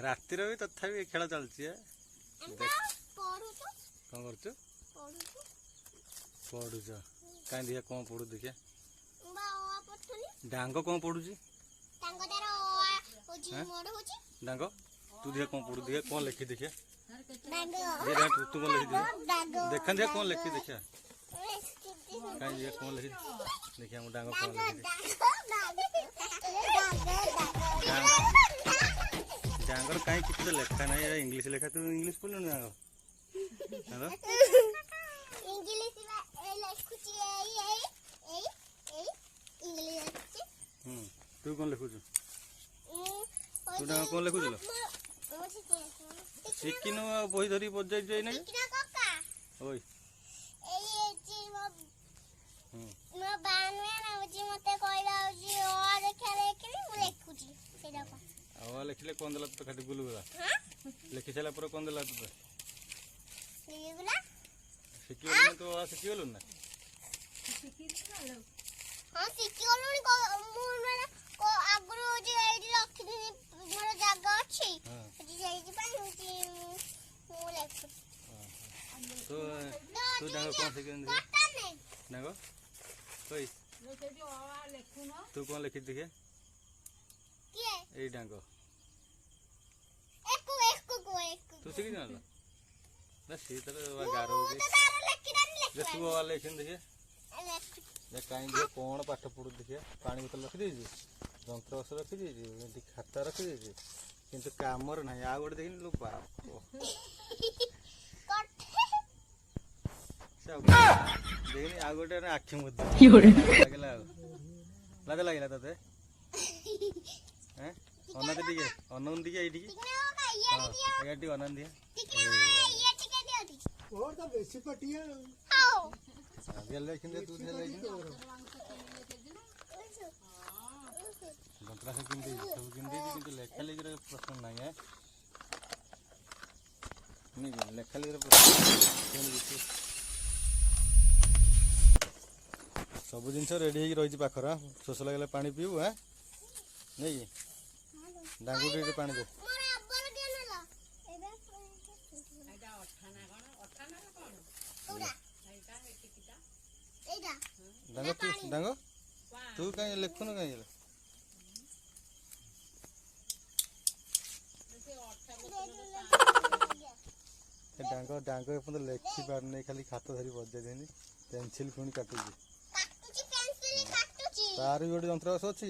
रातिर भी तथापि खेल चलती है कौन कर पढ़ुच कहीं देखिए कौन पढ़ू देखिए डांग कौन पढ़ुची डांग तू देखिए कौन पढ़ू देखिए कौन लिखी देखिए तू कौन लिखी देखा देखिए कौन लिखी देखिए कहीं देखिए कौन लिखी देखिए हम डांग कौन लिखी डांगर कहीं किसी तो लेखा नहीं इंग्लिश लेखा तू इंग्लिश बोलू ना हेलो तू कौन लिखुच तू डांग कौन लिखुच शिखिन बही धरी बजाई जाए ना ओई लिखले कौन देला तो खाली गुलगुला लिखि सारा पर कौन देला तो शिखिगलु तो शिखिगलु ना हां शिखिगलु मु माने को आगरो जे एडी रखिनी मोर जागा अछि जे जेई पाई होची मु लेखु तो तू डांग कौन शिखिन डांग कोई तू कौन लिखि देखे के ए डांग तू सीखी ना बस ये तो गारो जे तू वाला लेखिन देखिए जे काई जे कोन पाठ पढु देखिए पानी बोतल रखि देजी जंत्र बस रखि देजी खाता रखि देजी किंतु कामर नाही आ गोटे देखिन लो बाप देखिन आ गोटे आखि मुद लागला लाज लागला तते हैं अनंत दिए अनंत दिए एठी हां एठी अनंत दिए और तो बेसी पटिया आओ गेल लेकिन तू दे लेकिन गंतरा से किंदे सब किंदे किंतु लेखा लेकर प्रश्न नहीं है नहीं लेखा लेकर प्रश्न सब जिनस रेडी हो रही पाखर शोष लगे पानी पीबू है नहीं डांगुटी पानी दे डांग तू कहीं लिखुन कहीं डांग डांग लिखी पार नहीं खाली खाता धरी बजा देनी पेनसिल पुणी काटुची तार भी गोटे जंत्र अच्छी